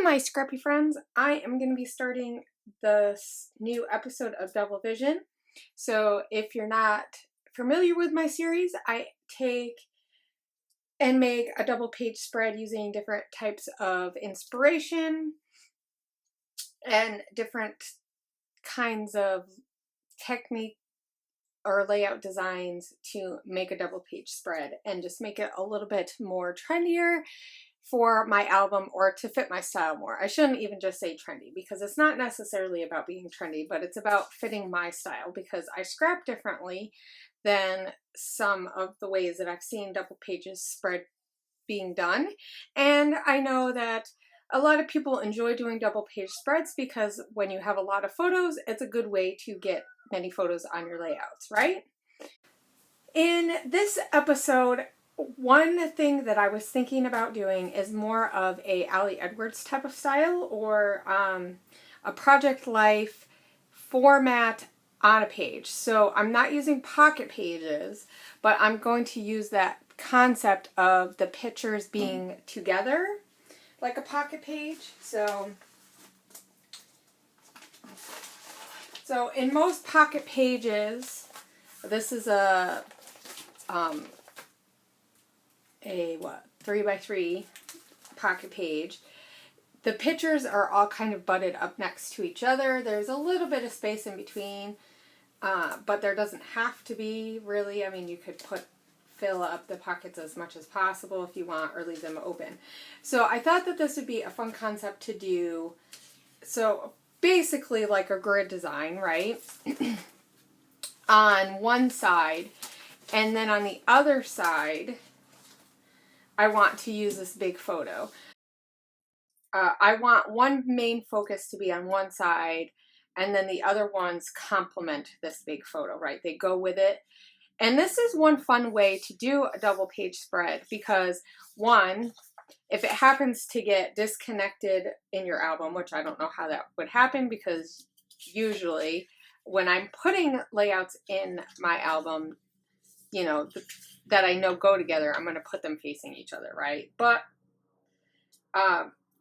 my scrappy friends. I am going to be starting this new episode of Double Vision. So if you're not familiar with my series, I take and make a double page spread using different types of inspiration and different kinds of technique or layout designs to make a double page spread and just make it a little bit more trendier for my album, or to fit my style more. I shouldn't even just say trendy, because it's not necessarily about being trendy, but it's about fitting my style, because I scrap differently than some of the ways that I've seen double pages spread being done. And I know that a lot of people enjoy doing double page spreads because when you have a lot of photos, it's a good way to get many photos on your layouts, right? In this episode, one thing that I was thinking about doing is more of a Ali Edwards type of style, or a project life format on a page. So I'm not using pocket pages, but I'm going to use that concept of the pictures being together like a pocket page. So in most pocket pages, this is a 3x3 pocket page. The pictures are all kind of butted up next to each other. There's a little bit of space in between, but there doesn't have to be, really. I mean, you could fill up the pockets as much as possible if you want, or leave them open. So I thought that this would be a fun concept to do. So basically like a grid design, right? On one side, and then on the other side, I want to use this big photo. I want one main focus to be on one side, and then the other ones complement this big photo, right? They go with it. And this is one fun way to do a double page spread, because one, if it happens to get disconnected in your album, which I don't know how that would happen, because usually when I'm putting layouts in my album, you know, that I know go together, I'm going to put them facing each other, right? But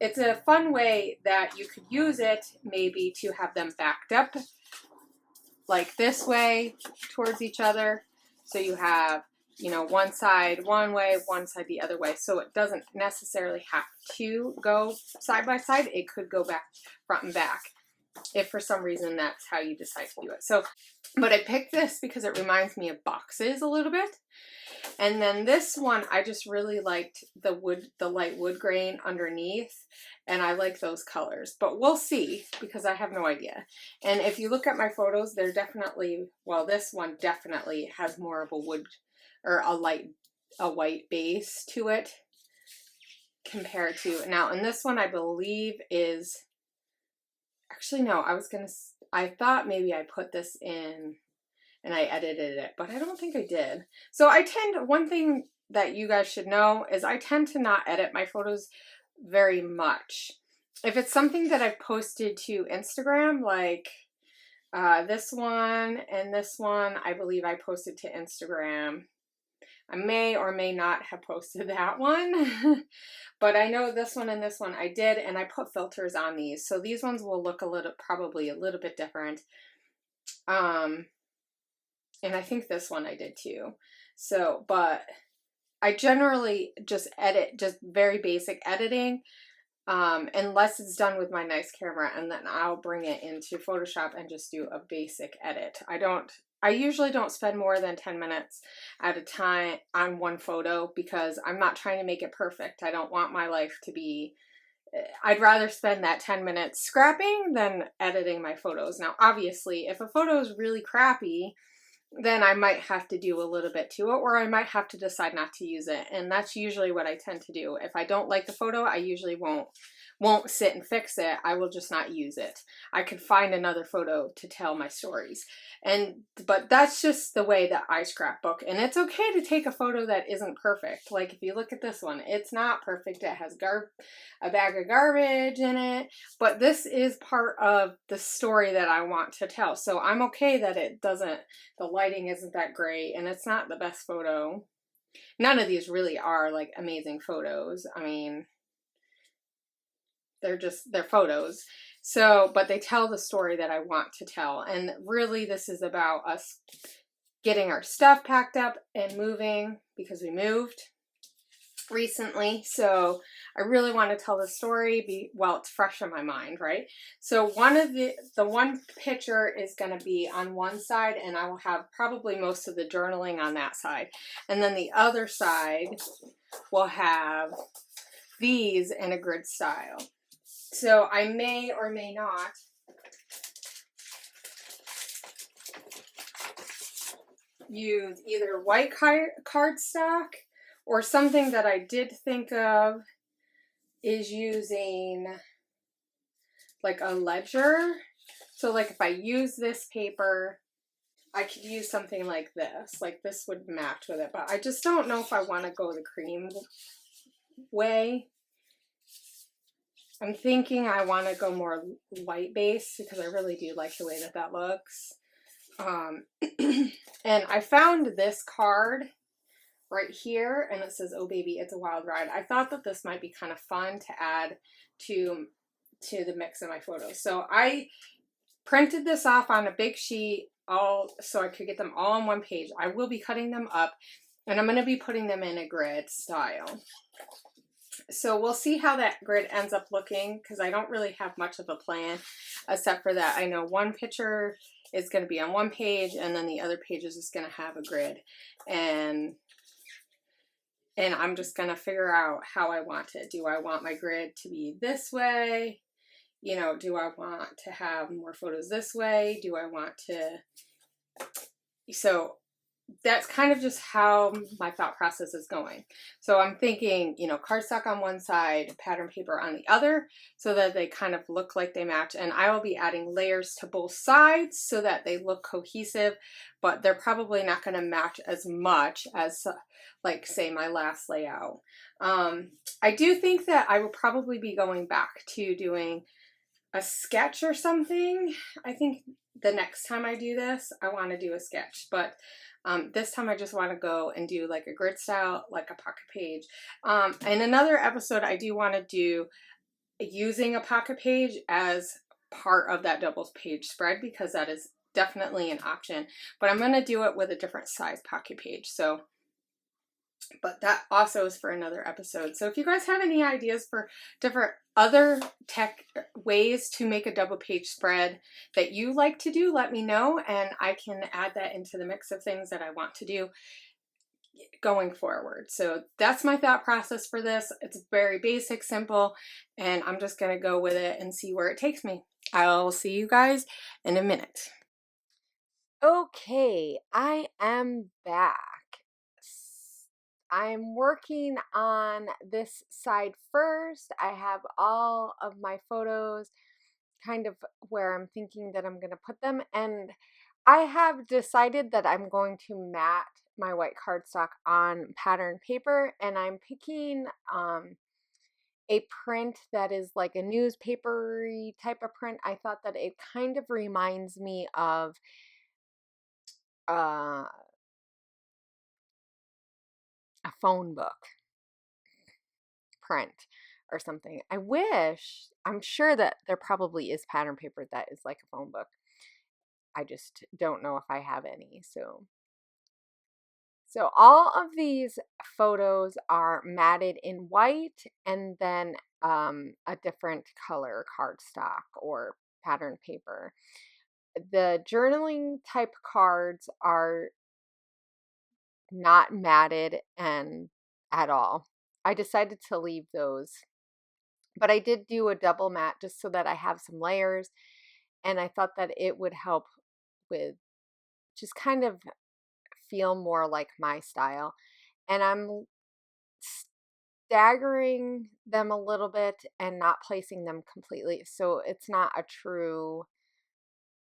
it's a fun way that you could use it, maybe to have them backed up like this way towards each other. So you have, you know, one side one way, one side the other way. So it doesn't necessarily have to go side by side. It could go back, front and back, if for some reason that's how you decide to do it. So, but I picked this because it reminds me of boxes a little bit. And then this one, I just really liked the light wood grain underneath, and I like those colors. But we'll see, because I have no idea. And if you look at my photos, they're definitely, well, this one definitely has more of a wood, or a white base to it compared to, now in this one I believe is, actually no, I thought maybe I put this in and I edited it, but I don't think I did. So one thing that you guys should know is I tend to not edit my photos very much. If it's something that I've posted to Instagram, like this one and this one, I believe I posted to Instagram. I may or may not have posted that one, but I know this one and this one I did, and I put filters on these. So these ones will look probably a little bit different. And I think this one I did too. So, but I generally just edit, just very basic editing, unless it's done with my nice camera, and then I'll bring it into Photoshop and just do a basic edit. I usually don't spend more than 10 minutes at a time on one photo, because I'm not trying to make it perfect. I don't want my life to be, I'd rather spend that 10 minutes scrapping than editing my photos. Now, obviously, if a photo is really crappy, then I might have to do a little bit to it, or I might have to decide not to use it. And that's usually what I tend to do. If I don't like the photo, I usually won't sit and fix it. I will just not use it. I could find another photo to tell my stories. But that's just the way that I scrapbook. And it's okay to take a photo that isn't perfect. Like if you look at this one, it's not perfect. It has a bag of garbage in it, but this is part of the story that I want to tell. So I'm okay that the lighting isn't that great, and it's not the best photo. None of these really are like amazing photos. I mean, they're photos. So, but they tell the story that I want to tell. And really this is about us getting our stuff packed up and moving, because we moved recently. So I really want to tell the story while it's fresh in my mind, right? So one of the one picture is going to be on one side, and I will have probably most of the journaling on that side. And then the other side will have these in a grid style. So I may or may not use either white cardstock, or something that I did think of is using like a ledger. So like if I use this paper, I could use something like this. Like this would match with it, but I just don't know if I want to go the cream way. I'm thinking I want to go more light base because I really do like the way that that looks. And I found this card right here, and it says, "Oh baby, it's a wild ride." I thought that this might be kind of fun to add to the mix of my photos. So I printed this off on a big sheet so I could get them all on one page. I will be cutting them up, and I'm going to be putting them in a grid style. So we'll see how that grid ends up looking, because I don't really have much of a plan, except for that I know one picture is going to be on one page, and then the other page is just going to have a grid. And I'm just going to figure out how I want it. Do I want my grid to be this way? You know, do I want to have more photos this way? Do I want to... So that's kind of just how my thought process is going. So I'm thinking, you know, cardstock on one side, pattern paper on the other, so that they kind of look like they match. And I will be adding layers to both sides so that they look cohesive, but they're probably not going to match as much as, like, say, my last layout. I do think that I will probably be going back to doing a sketch or something. I think the next time I do this, I want to do a sketch, but this time I just want to go and do like a grid style, like a pocket page. In another episode, I do want to do using a pocket page as part of that double page spread, because that is definitely an option, but I'm going to do it with a different size pocket page. So, but that also is for another episode. So if you guys have any ideas for different other tech ways to make a double page spread that you like to do, let me know, and I can add that into the mix of things that I want to do going forward. So that's my thought process for this. It's very basic, simple, and I'm just going to go with it and see where it takes me. I'll see you guys in a minute. Okay, I am back. I'm working on this side first. I have all of my photos kind of where I'm thinking that I'm going to put them, and I have decided that I'm going to mat my white cardstock on pattern paper, and I'm picking a print that is like a newspapery type of print. I thought that it kind of reminds me of a phone book print or something. I'm sure that there probably is pattern paper that is like a phone book. I just don't know if I have any. So all of these photos are matted in white, and then a different color cardstock or pattern paper. The journaling type cards are not matted and at all. I decided to leave those, but I did do a double mat just so that I have some layers, and I thought that it would help with just kind of feel more like my style. And I'm staggering them a little bit and not placing them completely, so it's not a true,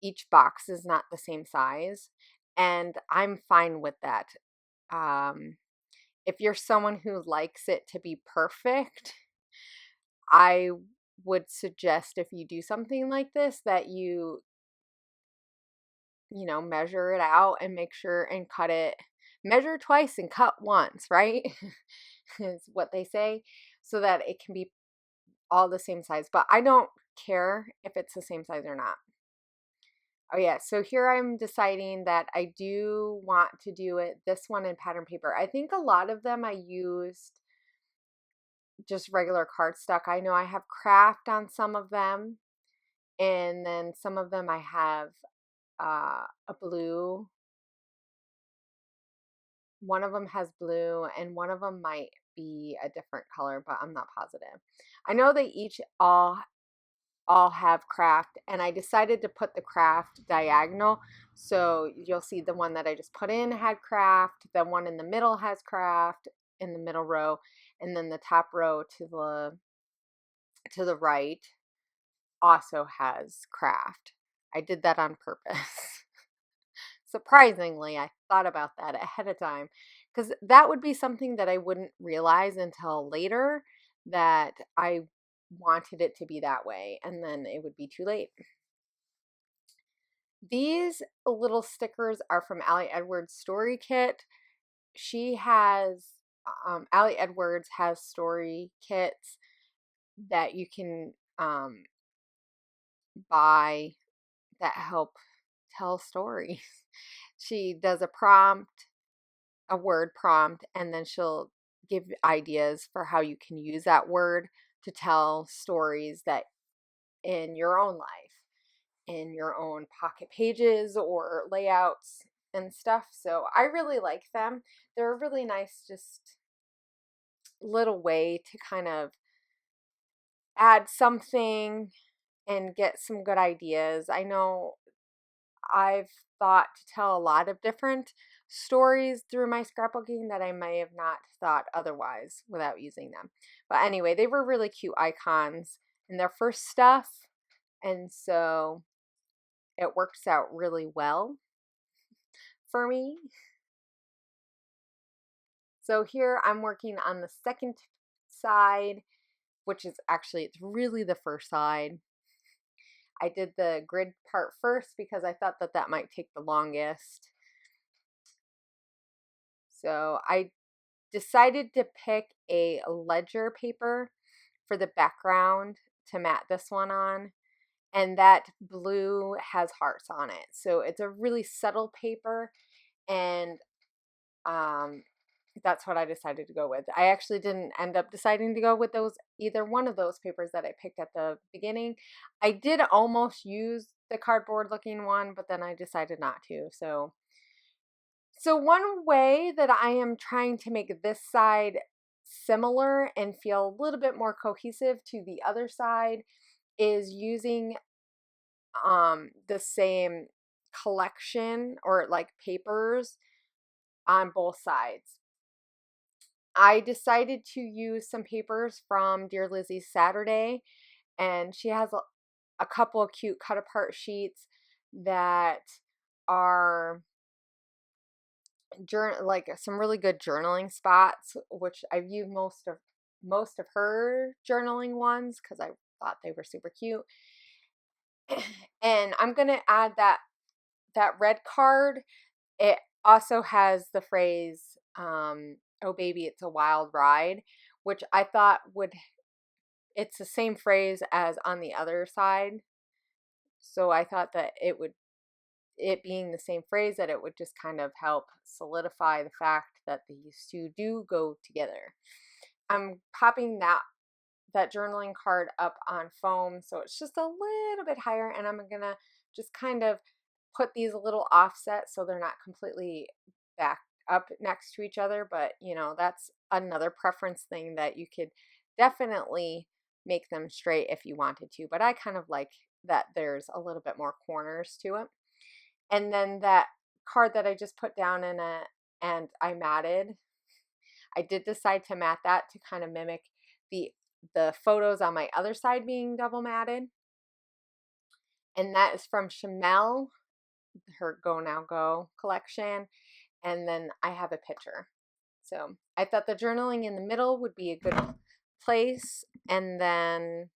each box is not the same size, and I'm fine with that. If you're someone who likes it to be perfect, I would suggest, if you do something like this, that you measure it out and make sure and cut it. Measure twice and cut once, right? Is what they say, so that it can be all the same size, but I don't care if it's the same size or not. Oh yeah, so here I'm deciding that I do want to do this one in pattern paper. I think a lot of them I used just regular cardstock. I know I have craft on some of them, and then some of them I have a blue. One of them has blue, and one of them might be a different color, but I'm not positive. I know they each all have craft, and I decided to put the craft diagonal, so you'll see the one that I just put in had craft, the one in the middle has craft in the middle row, and then the top row to the right also has craft. I did that on purpose. Surprisingly, I thought about that ahead of time, because that would be something that I wouldn't realize until later, that I wanted it to be that way, and then it would be too late. These little stickers are from Allie Edwards' story kit. She has, Allie Edwards has story kits that you can buy that help tell stories. She does a word prompt, and then she'll give ideas for how you can use that word to tell stories that in your own life, in your own pocket pages or layouts and stuff. So I really like them. They're a really nice, just little way to kind of add something and get some good ideas. I know I've thought to tell a lot of different stories through my scrapbooking that I may have not thought otherwise without using them. But anyway, they were really cute icons in their first stuff, and so it works out really well for me. So here I'm working on the second side, which is actually, it's really the first side. I did the grid part first because I thought that that might take the longest. So I decided to pick a ledger paper for the background to mat this one on, and that blue has hearts on it. So it's a really subtle paper, and that's what I decided to go with. I actually didn't end up deciding to go with either one of those papers that I picked at the beginning. I did almost use the cardboard looking one, but then I decided not to. So one way that I am trying to make this side similar and feel a little bit more cohesive to the other side is using the same collection or like papers on both sides. I decided to use some papers from Dear Lizzie's Saturday, and she has a couple of cute cut apart sheets that are like some really good journaling spots, which I've used most of her journaling ones because I thought they were super cute. And I'm gonna add that red card. It also has the phrase, "Oh baby, it's a wild ride," which I thought it's the same phrase as on the other side. So I thought that it being the same phrase, that it would just kind of help solidify the fact that these two do go together. I'm popping that journaling card up on foam, so it's just a little bit higher, and I'm gonna just kind of put these a little offset so they're not completely back up next to each other. But that's another preference thing, that you could definitely make them straight if you wanted to, but I kind of like that there's a little bit more corners to it. And then that card that I just put down and I matted, I did decide to mat that to kind of mimic the photos on my other side being double matted. And that is from Chamel, her Go Now Go collection. And then I have a picture. So I thought the journaling in the middle would be a good place, and then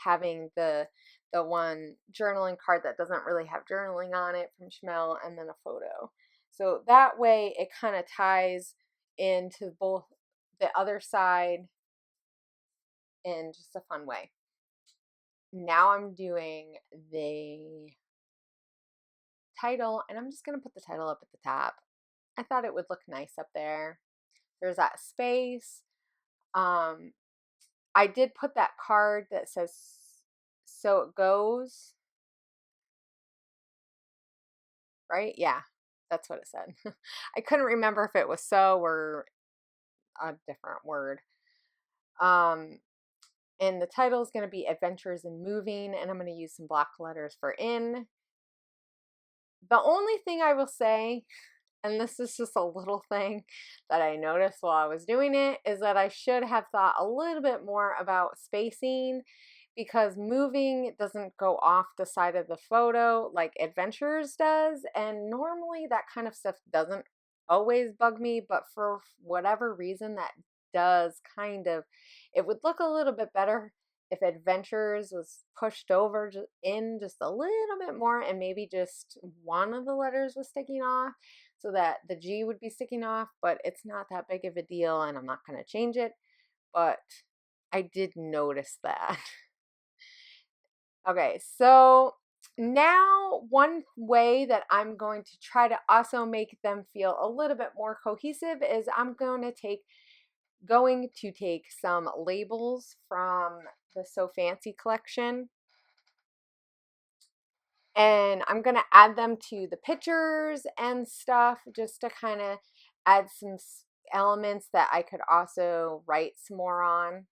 having the one journaling card that doesn't really have journaling on it from Chamel, and then a photo. So that way it kind of ties into both the other side in just a fun way. now I'm doing the title, and I'm just going to put the title up at the top. I thought it would look nice up there. There's that space. I did put that card that says "So it goes," right? Yeah, that's what it said. I couldn't remember if it was "so" or a different word. And the title is going to be Adventures in Moving, and I'm going to use some block letters for "in." The only thing I will say, and this is just a little thing that I noticed while I was doing it, is that I should have thought a little bit more about spacing, because moving doesn't go off the side of the photo like Adventures does, and normally that kind of stuff doesn't always bug me, but for whatever reason that does kind of. It would look a little bit better if Adventures was pushed over in just a little bit more, and maybe just one of the letters was sticking off, so that the G would be sticking off, but it's not that big of a deal and I'm not going to change it. But I did notice that. Okay, so now one way that I'm going to try to also make them feel a little bit more cohesive is I'm going to take some labels from the So Fancy collection, and I'm going to add them to the pictures and stuff, just to kind of add some elements that I could also write some more on.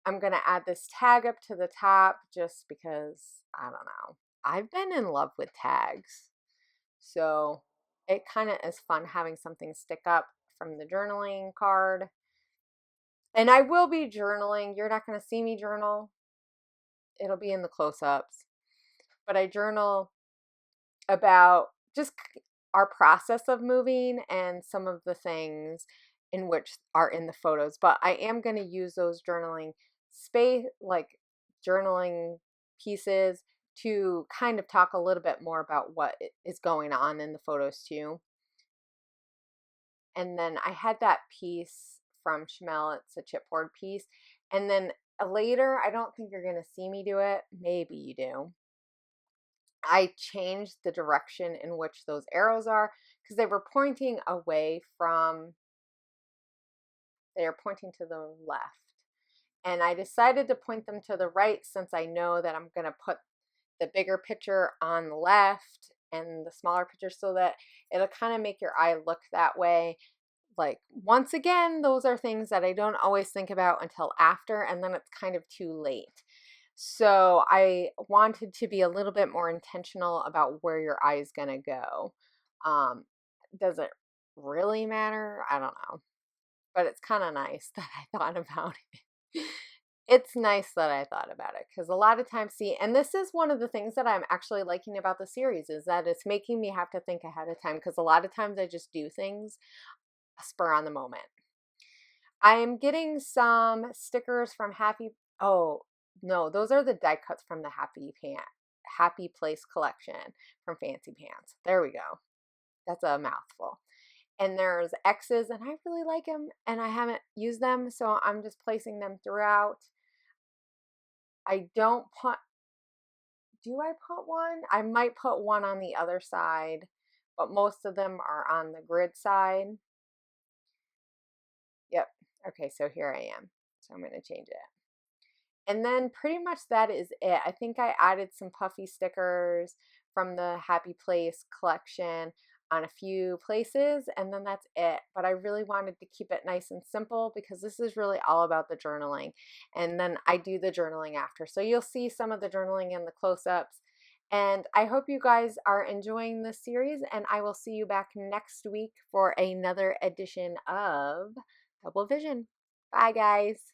I'm going to add this tag up to the top just because, I don't know, I've been in love with tags. So it kind of is fun having something stick up from the journaling card. And I will be journaling. You're not going to see me journal. It'll be in the close-ups. But I journal about just our process of moving and some of the things in which are in the photos. But I am going to use those journaling journaling pieces to kind of talk a little bit more about what is going on in the photos too. And then I had that piece from Chamel. It's a chipboard piece. And then later, I don't think you're going to see me do it. Maybe you do. I changed the direction in which those arrows are, because they were pointing away from, they are pointing to the left. And I decided to point them to the right, since I know that I'm going to put the bigger picture on the left and the smaller picture, so that it'll kind of make your eye look that way. Like, once again, those are things that I don't always think about until after, and then it's kind of too late. So I wanted to be a little bit more intentional about where your eye is going to go. Does it really matter? I don't know. But it's kind of nice that I thought about it. It's nice that I thought about it, because a lot of times, see, and this is one of the things that I'm actually liking about the series, is that it's making me have to think ahead of time, because a lot of times I just do things spur on the moment. I'm getting some stickers from oh no, those are the die cuts from the Happy Place collection from Fancy Pants. There we go. That's a mouthful. And there's X's, and I really like them, and I haven't used them, so I'm just placing them throughout. I don't put, do I put one? I might put one on the other side, but most of them are on the grid side. Yep. Okay, so here I am. So I'm going to change it. And then pretty much that is it. I think I added some puffy stickers from the Happy Place collection on a few places, and then that's it. But I really wanted to keep it nice and simple, because this is really all about the journaling. And then I do the journaling after. So you'll see some of the journaling in the close-ups. And I hope you guys are enjoying this series, and I will see you back next week for another edition of Double Vision. Bye, guys.